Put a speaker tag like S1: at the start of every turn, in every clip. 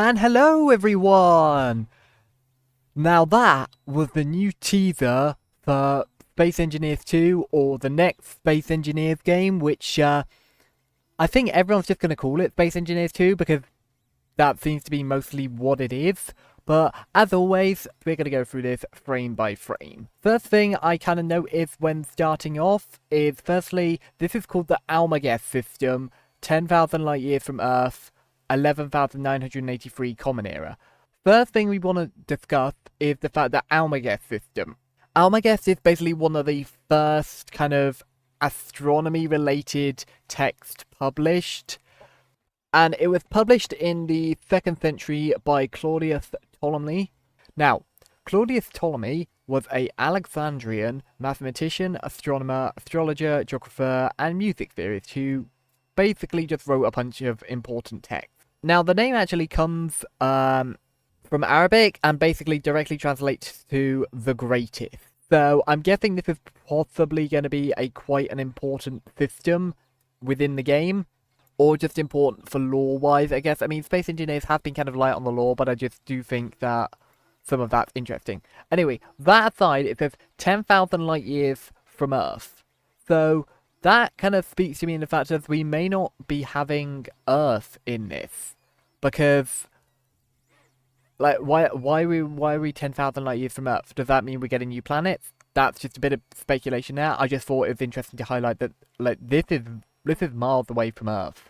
S1: And hello everyone! Now that was the new teaser for Space Engineers 2, or the next Space Engineers game, which I think everyone's just going to call it Space Engineers 2 because that seems to be mostly what it is. But as always, we're going to go through this frame by frame. First thing I kind of noticed when starting off is, firstly, this is called the Alag System, 10,000 light years from Earth, 11,983 Common Era. First thing we want to discuss is the fact that Alag System. Alag is basically one of the first kind of astronomy-related text published. And it was published in the 2nd century by Claudius Ptolemy. Now, Claudius Ptolemy was an Alexandrian mathematician, astronomer, astrologer, geographer, and music theorist who basically just wrote a bunch of important texts. Now, the name actually comes from Arabic and basically directly translates to the greatest. So I'm guessing this is possibly going to be quite an important system within the game. Or just important for lore-wise, I guess. I mean, Space Engineers have been kind of light on the lore, but I just do think that some of that's interesting. Anyway, that aside, it says 10,000 light years from Earth. So that kind of speaks to me in the fact that we may not be having Earth in this. Because, like, why are we 10,000 light years from Earth? Does that mean we're getting new planets? That's just a bit of speculation there. I just thought it was interesting to highlight that, like, this is miles away from Earth.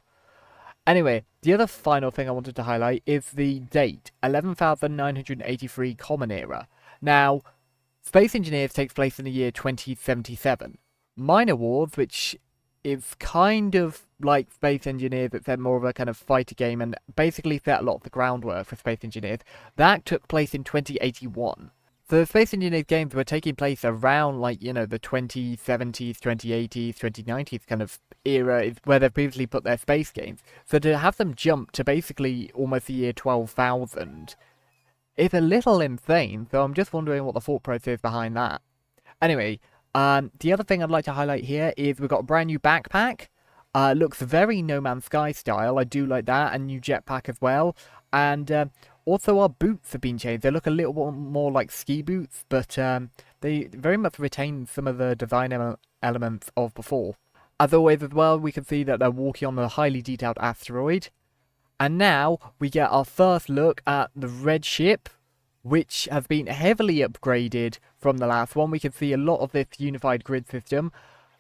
S1: Anyway, the other final thing I wanted to highlight is the date, 11,983 Common Era. Now, Space Engineers takes place in the year 2077. Minor Wars, which is kind of like Space Engineers, it's more of a kind of fighter game and basically set a lot of the groundwork for Space Engineers, that took place in 2081. So the Space Engineers games were taking place around, like, you know, the 2070s, 2080s, 2090s kind of era is where they've previously put their space games. So to have them jump to basically almost the year 12,000 is a little insane. So I'm just wondering what the thought process is behind that. Anyway, the other thing I'd like to highlight here is we've got a brand new backpack. Looks very No Man's Sky style. I do like that. And new jetpack as well. And also, our boots have been changed. They look a little bit more like ski boots, but they very much retain some of the design elements of before. As always as well, we can see that they're walking on a highly detailed asteroid. And now, we get our first look at the red ship, which has been heavily upgraded from the last one. We can see a lot of this unified grid system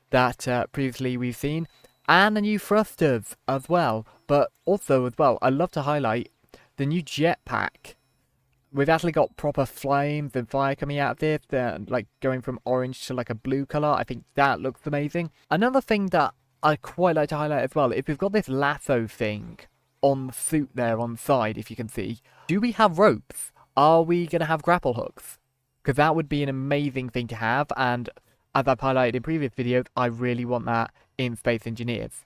S1: that previously we've seen. And the new thrusters as well. But also as well, I'd love to highlight the new jetpack. We've actually got proper flames and fire coming out of this. They're like going from orange to like a blue colour. I think that looks amazing. Another thing that I quite like to highlight as well is we've got this lasso thing on the suit there on the side, if you can see. Do we have ropes? Are we going to have grapple hooks? Because that would be an amazing thing to have. And as I've highlighted in previous videos, I really want that in Space Engineers.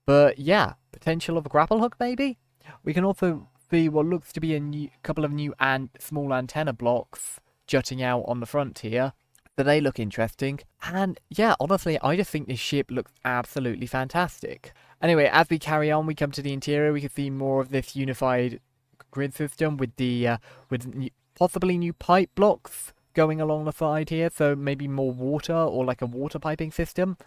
S1: But yeah, potential of a grapple hook maybe? We can also see what looks to be a couple of new small antenna blocks jutting out on the front here. So they look interesting. And yeah, honestly, I just think this ship looks absolutely fantastic. Anyway, as we carry on, we come to the interior. We can see more of this unified grid system with the possibly new pipe blocks going along the side here. So maybe more water or like a water piping system.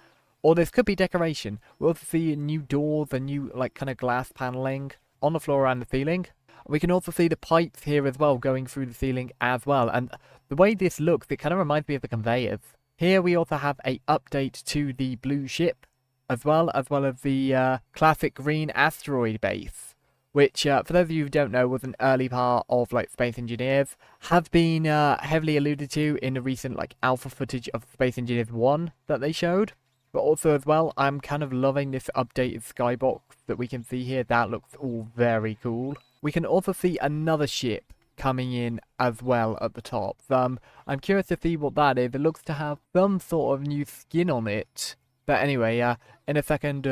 S1: Or this could be decoration. We'll see new doors and new like kind of glass paneling on the floor and the ceiling. We can also see the pipes here as well going through the ceiling as well. And the way this looks, it kind of reminds me of the conveyors. Here we also have a update to the blue ship as well as the classic green asteroid base. Which, for those of you who don't know, was an early part of like Space Engineers. Have been heavily alluded to in the recent like alpha footage of Space Engineers 1 that they showed. But also as well, I'm kind of loving this updated skybox that we can see here. That looks all very cool. We can also see another ship coming in as well at the top. I'm curious to see what that is. It looks to have some sort of new skin on it. But anyway, in a second,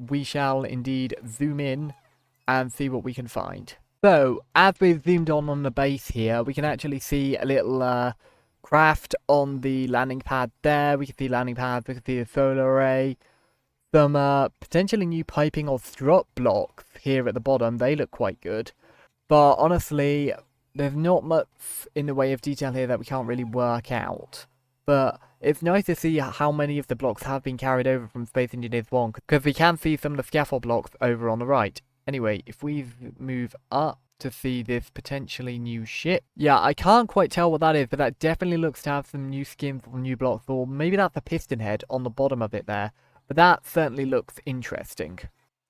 S1: we shall indeed zoom in and see what we can find. So, as we've zoomed on the base here, we can actually see a little craft on the landing pad there. We can see landing pads, we can see the solar array. Some potentially new piping or strut blocks here at the bottom. They look quite good. But honestly, there's not much in the way of detail here that we can't really work out. But it's nice to see how many of the blocks have been carried over from Space Engineers 1, because we can see some of the scaffold blocks over on the right. Anyway, if we move up to see this potentially new ship. Yeah, I can't quite tell what that is, but that definitely looks to have some new skins or new blocks, or maybe that's a piston head on the bottom of it there. But that certainly looks interesting.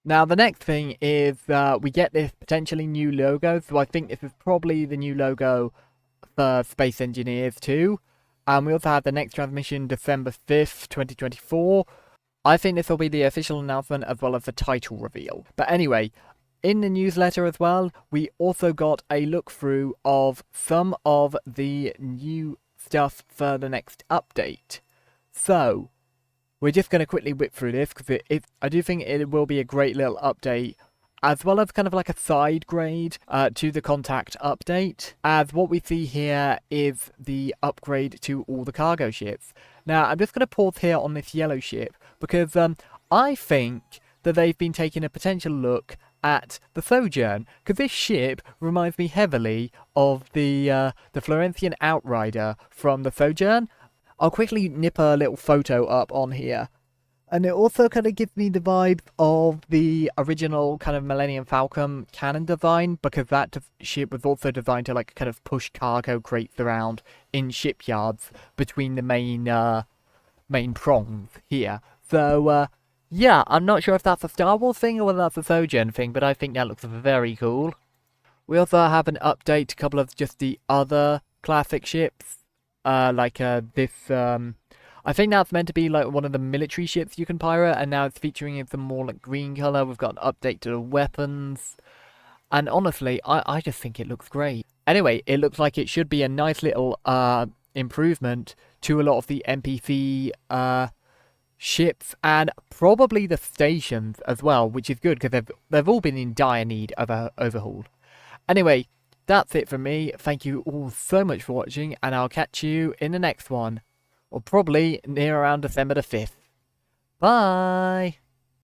S1: Now, the next thing is we get this potentially new logo, so I think this is probably the new logo for Space Engineers 2. And we also have the next transmission December 5th, 2024. I think this will be the official announcement as well as the title reveal. But anyway, in the newsletter as well, we also got a look through of some of the new stuff for the next update. So, we're just going to quickly whip through this because I do think it will be a great little update, as well as kind of like a side grade to the Contact update, as what we see here is the upgrade to all the cargo ships. Now, I'm just going to pause here on this yellow ship, because I think that they've been taking a potential look at the Sojourn, because this ship reminds me heavily of the Florentian Outrider from the Sojourn. I'll quickly nip a little photo up on here. And it also kind of gives me the vibe of the original kind of Millennium Falcon cannon design, because that ship was also designed to like kind of push cargo crates around in shipyards between the main prongs here. So yeah, I'm not sure if that's a Star Wars thing or whether that's a Sojourn thing, but I think that looks very cool. We also have an update to a couple of just the other classic ships, like this. I think that's meant to be like one of the military ships you can pirate, and now it's featuring in some more like green color. We've got an update to the weapons, and honestly, I just think it looks great. Anyway, it looks like it should be a nice little improvement to a lot of the NPC ships, and probably the stations as well, which is good because they've all been in dire need of a overhaul. Anyway, that's it from me. Thank you all so much for watching, and I'll catch you in the next one. Or probably near around December the 5th. Bye!